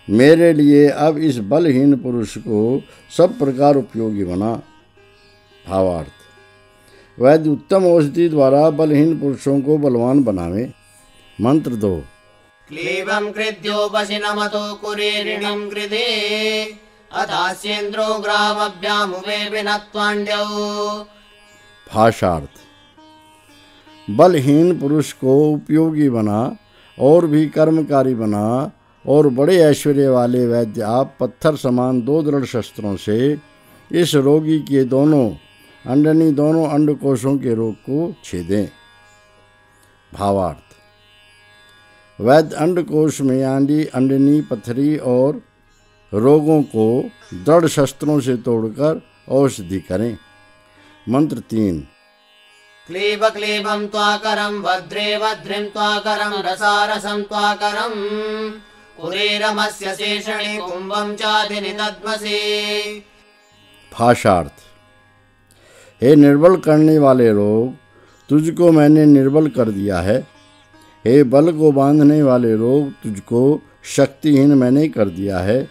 मेरे लिए अब इस बलहीन पुरुष को सब प्रकार उपयोगी बना। भावार्थ। वैद्य उत्तम औषधि द्वारा बलहीन पुरुषों को बलवान बनावे। मंत्र 2। क्लीबं कृध्योपशिनमतो कुरीरिणं कृधे अथास्येन्द्रो ग्रामभ्यामुवे विनत्वाण्ड्यौ। भाषार्थ। बलहीन पुरुष को उपयोगी बना और भी कर्मकारी बना, और बड़े ऐश्वर्य वाले वैद्य आप पत्थर समान 2 दृढ़ शस्त्रों से इस रोगी के दोनों अंडकोशों के रोग को छेदें। भावार्थ। वैद्य अंडकोश में आंडी, अंडनी, पथरी और रोगों को दृढ़ शस्त्रों से तोड़कर औषधि करें। मंत्र 3। क्लीब क्लीबं त्वाकरं वज्रे वज्रिं त्वाकरं रसारसं त्वाकरं कुरीरमस्य शेषणे कुंभं चाधिनिदध्मसे। भाषार्थ। हे निर्बल करने वाले रोग, तुझको मैंने निर्बल कर दिया है। हे बल को बांधने वाले रोग, तुझको शक्तिहीन मैंने कर दिया है।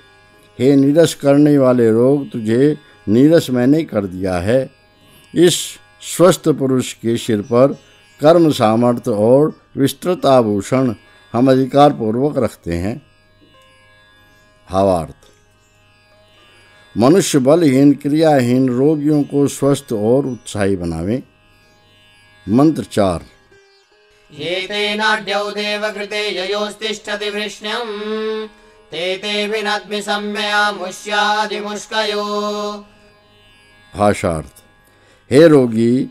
हे नीरस करने वाले रोग, तुझे नीरस मैंने कर दिया है। इस स्वस्थ पुरुष के सिर पर कर्म सामर्थ्य और विस्तृत आभूषण हम अधिकार पूर्वक रखते हैं। भावार्थ। मनुष्य बलहीन, क्रियाहीन रोगियों को स्वस्थ और उत्साही बनावे। मंत्र 4। ये ते नाड्यौ देवकृते ययोस्तिष्ठति वृष्ण्यं ते विनद्मि सम्यया मुष्यादिमुष्कयो। भाषार्थ। हे रोगी,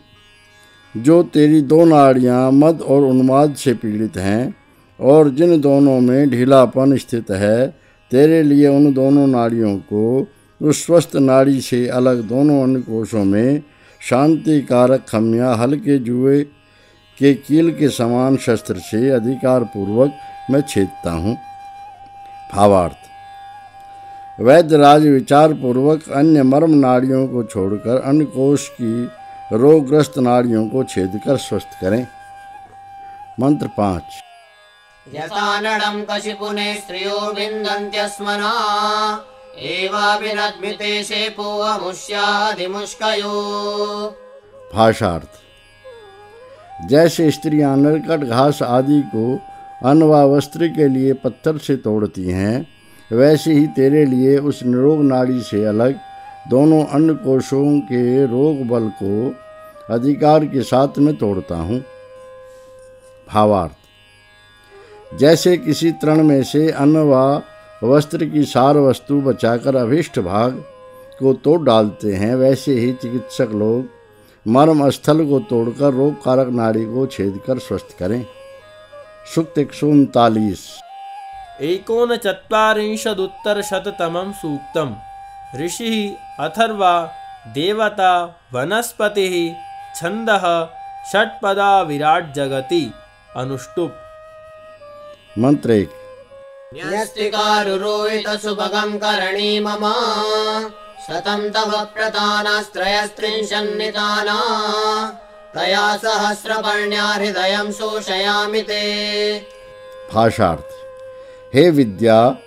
जो तेरी 2 नाड़ियां मद और उन्माद से पीड़ित हैं और जिन दोनों में ढीलापन स्थित है, तेरे लिए उन दोनों नाड़ियों को उस स्वस्थ नाड़ी से अलग दोनों अंडकोशों में शांति कारक खमिया हल्के जुए के कील के समान शस्त्र से अधिकार पूर्वक मैं छेदता हूँ। भावार्थ। वैद्यराज विचार पूर्वक अन्य मर्म नाड़ियों को छोड़कर अंडकोश की रोगग्रस्त नाड़ियों को छेदकर स्वस्थ करें। मंत्र 5। यथानडं कशिपुने स्त्रियो विन्दन्त्यस्मना एवाभिनद्मिते शेपोऽमुष्यादिमुष्कयो। भाषार्थ। जैसे स्त्रियां नरकट घास आदि को अन्न व वस्त्र के लिए पत्थर से तोड़ती हैं, वैसे ही तेरे लिए उस निरोग नाड़ी से अलग दोनों अन्न कोशों के रोग बल को अधिकार के साथ मैं तोड़ता हूँ। भावार्थ: जैसे किसी तृण में से अन्न व वस्त्र की सार वस्तु बचाकर अभीष्ट भाग को तोड़ डालते हैं, वैसे ही चिकित्सक लोग मर्म स्थल को तोड़कर रोग कारक नाड़ी को छेद कर स्वस्थ करें। सूक्त 139। 39 सूक्तम्। ऋषिः अथर्वा देवता वनस्पतिः छन्दः षट्पदा विराट जगति अनुष्टुप्। मंत्र 1। न्यस्तिकारुरोहित सुभगं करणी मम शतं तव प्रतानास्त्रयस्त्रिंशन्निताना तया सहस्रपर्ण्या हृदयं शोषयामि ते। भाषार्थ: हे विद्या,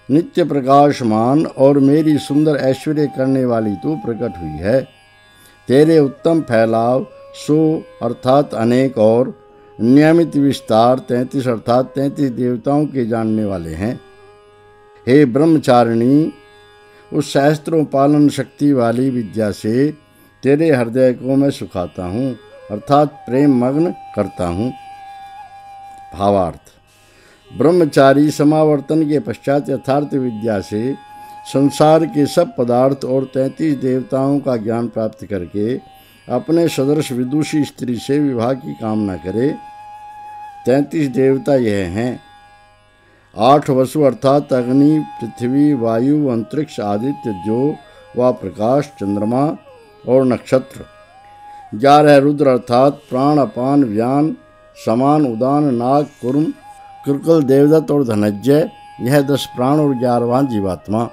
नित्य प्रकाशमान और मेरी सुंदर ऐश्वर्य करने वाली तू प्रकट हुई है। तेरे उत्तम फैलाव 100 अर्थात अनेक और नियमित विस्तार 33 अर्थात 33 देवताओं के जानने वाले हैं। हे ब्रह्मचारिणी, उस शास्त्रों पालन शक्ति वाली विद्या से तेरे हृदय को मैं सुखाता हूँ अर्थात प्रेम मग्न करता हूँ। भावार्थ: ब्रह्मचारी समावर्तन के पश्चात यथार्थ विद्या से संसार के सब पदार्थ और 33 देवताओं का ज्ञान प्राप्त करके अपने सदृश विदुषी स्त्री से विवाह की कामना करे। 33 देवता यह हैं: 8 वसु अर्थात अग्नि, पृथ्वी, वायु, अंतरिक्ष, आदित्य, जो व प्रकाश, चंद्रमा और नक्षत्र। 11 रुद्र अर्थात प्राण, अपान, व्यान, समान, उदान, नाग, कुर्म, कृकल, देवदत्त और धनंजय, यह 10 प्राण और 11वां जीवात्मा।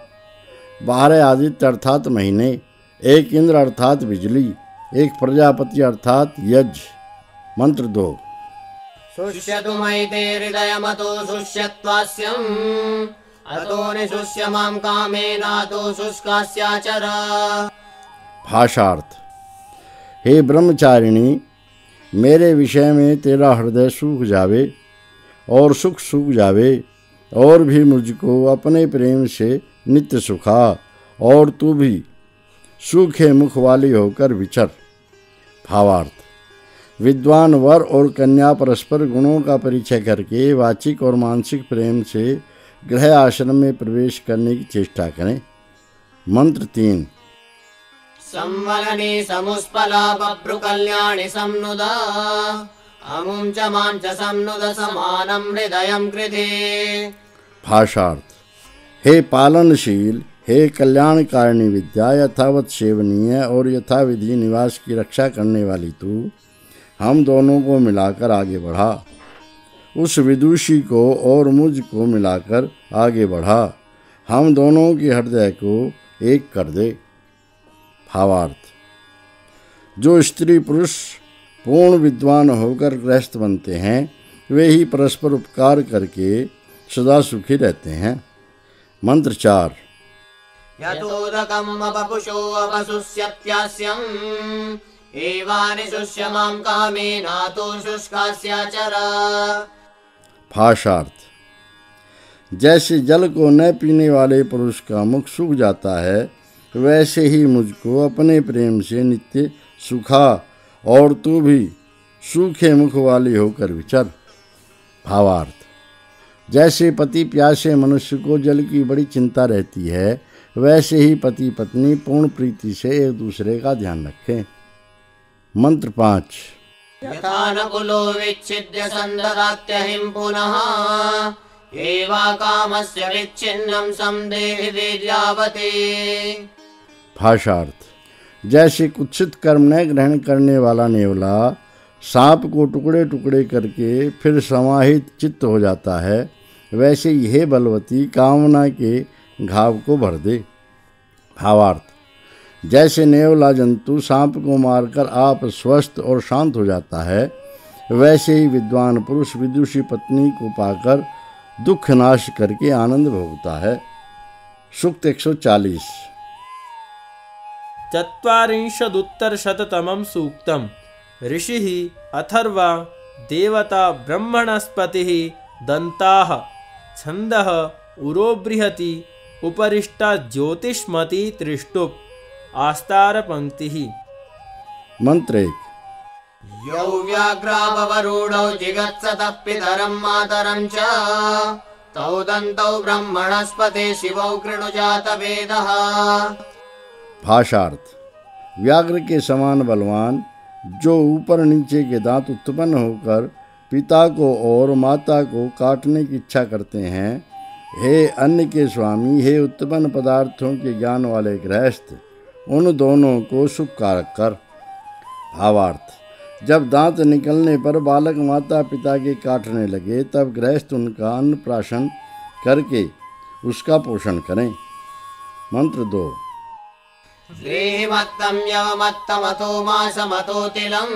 12 आदित्य अर्थात महीने, 1 इंद्र अर्थात बिजली, 1 प्रजापति अर्थात यज्ञ। मंत्र 2। शुष्यतु मयि ते हृदयमतो शुष्यत्वास्यम् अतो निशुष्य मां कामेनातो शुष्कास्याचर। भाषार्थ: हे ब्रह्मचारिणी, मेरे विषय में तेरा हृदय सूख जावे और सुख सूख जावे और भी मुझको अपने प्रेम से नित्य सुखा और तू भी सूखे मुख वाली होकर विचर। भावार्थ: विद्वान वर और कन्या परस्पर गुणों का परिचय करके वाचिक और मानसिक प्रेम से गृह आश्रम में प्रवेश करने की चेष्टा करें। मंत्र 3। संवलनी समुस्पला बभ्रु कल्याणि सम्नुदा अमुं च मां च सम्नुद समानं हृदयं कृते। भाषार्थ: हे पालनशील, हे कल्याणकारिणी विद्या, यथावत सेवनीय और यथाविधि निवास की रक्षा करने वाली तू हम दोनों को मिलाकर आगे बढ़ा। उस विदुषी को और मुझ को मिलाकर आगे बढ़ा। हम दोनों के हृदय को एक कर दे। भावार्थ: जो स्त्री पुरुष पूर्ण विद्वान होकर गृहस्थ बनते हैं, वे ही परस्पर उपकार करके सदा सुखी रहते हैं। मंत्र 4। यतोदकम् अपपुषो अपशुष्यत्यास्यम् एवानि शुष्य मां कामेनातो शुष्कास्याचर। भाषार्थ: जैसे जल को न पीने वाले पुरुष का मुख सूख जाता है, वैसे ही मुझको अपने प्रेम से नित्य सुखा और तू भी सूखे मुख वाली होकर विचर। भावार्थ: जैसे पति प्यासे मनुष्य को जल की बड़ी चिंता रहती है, वैसे ही पति पत्नी पूर्ण प्रीति से एक दूसरे का ध्यान रखें। मंत्र 5। यथा नकुलो विच्छिद्य संददात्यहिं पुनः एवा कामस्य विच्छिन्नं संदेहि दीर्घावति। भाषार्थ: जैसे कुत्सित कर्म न ग्रहण करने वाला नेवला सांप को टुकड़े टुकड़े करके फिर समाहित चित्त हो जाता है, वैसे यह बलवती कामना के घाव को भर दे। भावार्थ: जैसे नेवला जंतु सांप को मारकर आप स्वस्थ और शांत हो जाता है, वैसे ही विद्वान पुरुष विदुषी पत्नी को पाकर दुख नाश करके आनंद भोगता है। सूक्त 140। 40 सूक्तम्। ऋषिः अथर्वा देवता ब्रह्मणस्पतिः दन्ताः छन्दः उरोबृहति उपरिष्टा ज्योतिष्मती त्रिष्टुप् आस्तारपङ्क्तिः। मंत्र 1। यौ व्याघ्रावरूढौ जिगत्सतः पितरं मातरं च तौ दन्तौ ब्रह्मणस्पते शिवौ कृणुजात वेदः। भाषार्थ। व्याघ्र के समान बलवान जो ऊपर नीचे के दांत उत्पन्न होकर पिता को और माता को काटने की इच्छा करते हैं, हे अन्न के स्वामी, हे उत्पन्न पदार्थों के ज्ञान वाले गृहस्थ, उन दोनों को शुभ कारक कर। भावार्थ। जब दांत निकलने पर बालक माता पिता के काटने लगे तब गृहस्थ उनका अन्नप्राशन करके उसका पोषण करें। मंत्र 2। श्रीमत्तं यवमत्तमतो मासमतोतिलम्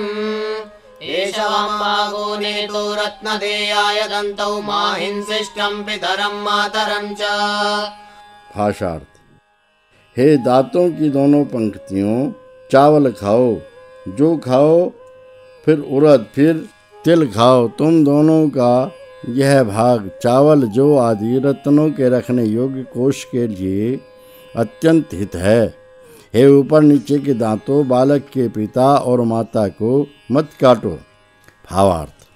एषवाम्बागो नेतो रत्नदेयाय दन्तौ माहिंसिष्टं पितरं मातरं च। भाषार्थ। हे दांतों की दोनों पंक्तियों, चावल खाओ, जो खाओ, फिर उड़द, फिर तिल खाओ। तुम दोनों का यह भाग चावल जो आदि रत्नों के रखने योग्य कोष के लिए अत्यंत हित है। हे ऊपर नीचे के दांतों, बालक के पिता और माता को मत काटो। भावार्थ।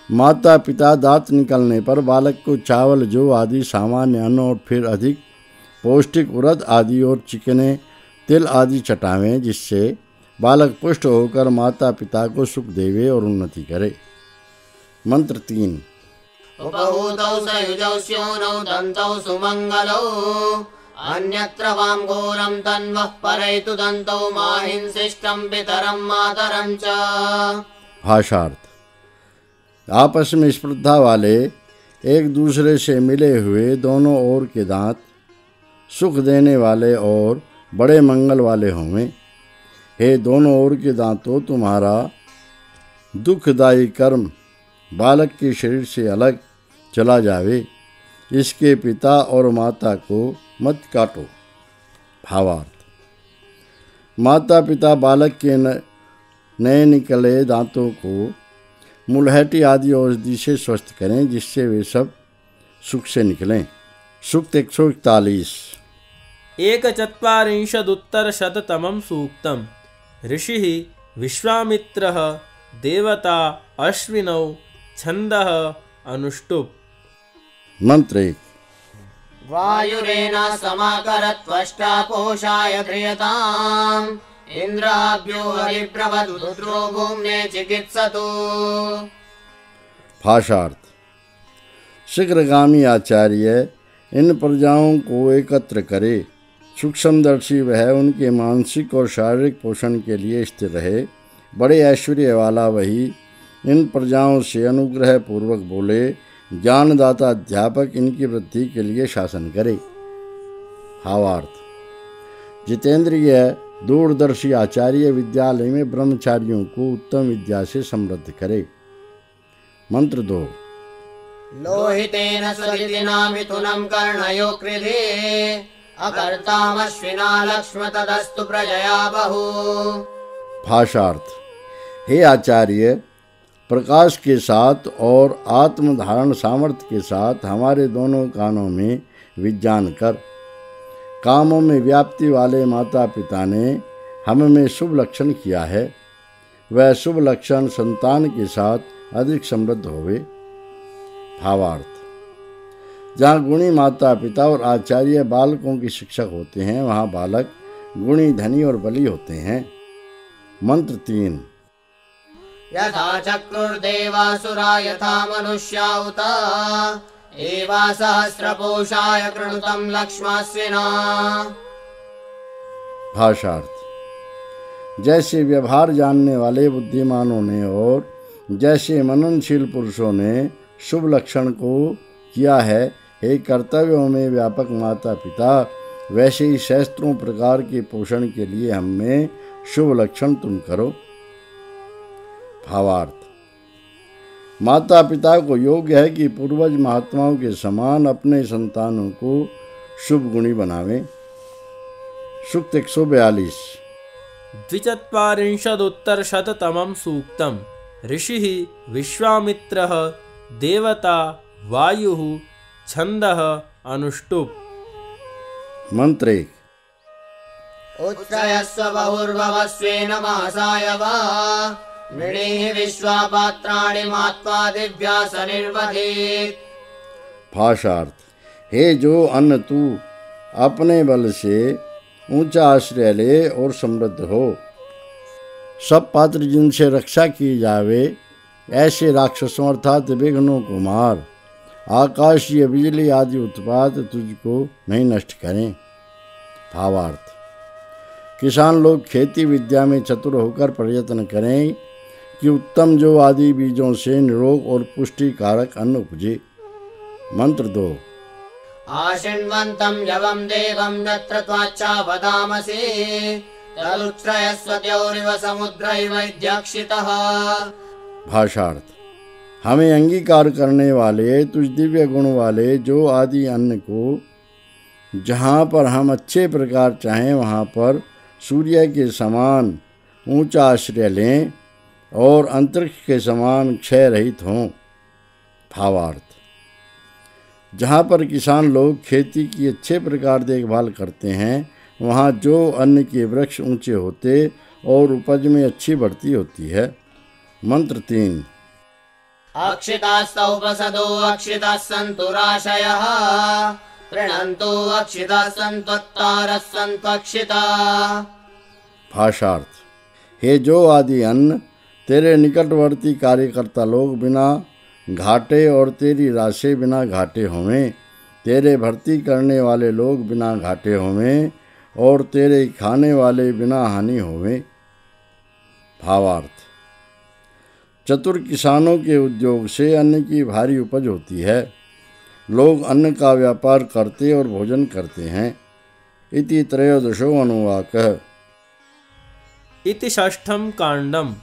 माता पिता दांत निकलने पर बालक को चावल जो आदि सामान्य अन्न और फिर अधिक पौष्टिक उड़द आदि और चिकने तिल आदि चटावें, जिससे बालक पुष्ट होकर माता पिता को सुख देवे और उन्नति करे। मंत्र 3। उपहूतौ सयुजौ स्योनौ दन्तौ सुमंगलौ अन्यत्र वां घोरं तन्वः परैतु दन्तौ माहिंसिष्टं पितरं मातरं च। भाषार्थ। आपस में स्पर्धा वाले एक दूसरे से मिले हुए दोनों ओर के दांत सुख देने वाले और बड़े मंगल वाले होंगे। हे दोनों ओर के दांतों, तुम्हारा दुखदायी कर्म बालक के शरीर से अलग चला जावे, इसके पिता और माता को मत काटो। भावार्थ। माता पिता बालक के नए निकले दांतों को मुलहटी आदि औषधि से स्वस्थ करें, जिससे वे सब सुख से निकलें। सूक्त 141। 1,40,उत्तरशततमं सूक्तम्। ऋषिः विश्वामित्रः देवता अश्विनौ छन्दः अनुष्टुप्। मंत्र 1। वायुरेण समाकरत्वष्टा पोषाय ध्रियताम् इन्द्राभ्यो हरिप्रवदुद्रो भूम्ने चिकित्सतु। भाषार्थ। शीघ्रगामी आचार्य इन प्रजाओं को एकत्र करे, सूक्ष्मदर्शी वह उनके मानसिक और शारीरिक पोषण के लिए स्थिर रहे, बड़े ऐश्वर्य वाला वही इन प्रजाओं से अनुग्रह पूर्वक बोले, ज्ञानदाता अध्यापक इनकी वृद्धि के लिए शासन करे। भावार्थ। जितेंद्रिय दूरदर्शी आचार्य विद्यालय में ब्रह्मचारियों को उत्तम विद्या से समृद्ध करे। मंत्र 2। लोहितेन स्वरितिना मिथुनं कर्णयो कृधे अकर्तामश्विना लक्ष्म तदस्तु प्रजया बहु। भाषार्थ। हे आचार्य, प्रकाश के साथ और आत्मधारण सामर्थ्य के साथ हमारे दोनों कानों में विज्ञान कर। कामों में व्याप्ति वाले माता पिता ने हम में शुभ लक्षण किया है, वह शुभ लक्षण संतान के साथ अधिक समृद्ध होवे। भावार्थ। जहाँ गुणी माता पिता और आचार्य बालकों के शिक्षक होते हैं, वहाँ बालक गुणी, धनी और बली होते हैं। मंत्र 3। यथा चक्रुर्देवासुरा यथा मनुष्या उत एवा सहस्रपोषाय कृणुतं लक्ष्मास्विना। भाषार्थ। जैसे व्यवहार जानने वाले बुद्धिमानों ने और जैसे मननशील पुरुषों ने शुभ लक्षण को किया है, हे कर्तव्यों में व्यापक माता पिता, वैसे ही सहस्त्रों प्रकार के पोषण के लिए हम में शुभ लक्षण तुम करो। भावार्थ। माता पिता को योग्य है कि पूर्वज महात्माओं के समान अपने संतानों को शुभ गुणी बनावें। सूक्त 142। 2,40,उत्तरशततमं सूक्तम्। ऋषिः विश्वामित्रः देवता वायुः छन्दः अनुष्टुप्। मंत्र 1। उच्चयस्व बहुर्भवस्वेन मासाय वा मृणीः विश्वापात्राणि मात्वा दिव्यास निर्वधेत्। भाषार्थ। हे जो अन्न तू अपने बल से ऊंचा आश्रय ले और समृद्ध हो, सब पात्र जिनसे रक्षा की जावे ऐसे राक्षसों अर्थात विघ्नों को मार। आकाशीय बिजली आदि उत्पात तुझको नहीं नष्ट करें। भावार्थ। किसान लोग खेती विद्या में चतुर होकर प्रयत्न करें कि उत्तम जौ आदि बीजों से निरोग और पुष्टिकारक अन्न उपजे। मंत्र 2। आशिन्वन्तं यवं देवं यत्र त्वाच्चा वदामसि तदुच्छ्रयस्व द्यौरिव समुद्रैवैद्यक्षितः। भाषार्थ। हमें अंगीकार करने वाले तुझ दिव्य गुण वाले जो आदि अन्न को जहाँ पर हम अच्छे प्रकार चाहें वहाँ पर सूर्य के समान ऊंचा आश्रय लें और अंतरिक्ष के समान क्षय रहित हों। भावार्थ। जहाँ पर किसान लोग खेती की अच्छे प्रकार देखभाल करते हैं वहाँ जो अन्न के वृक्ष ऊंचे होते और उपज में अच्छी बढ़ती होती है। मंत्र 3। अक्षितास्तौपसदो अक्षिताः सन्तु राशयः तृणन्तु अक्षिताः सन्त्वत्तारः सन्त्वक्षिताः। भाषार्थ। हे जो आदि अन्न तेरे निकटवर्ती कार्यकर्ता लोग बिना घाटे और तेरी राशि बिना घाटे होवें, तेरे भर्ती करने वाले लोग बिना घाटे होवें और तेरे खाने वाले बिना हानि होवें। भावार्थ। चतुर किसानों के उद्योग से अन्न की भारी उपज होती है। लोग अन्न का व्यापार करते और भोजन करते हैं। इति त्रयोदशो अनुवाकः। इति षष्ठं काण्डम्।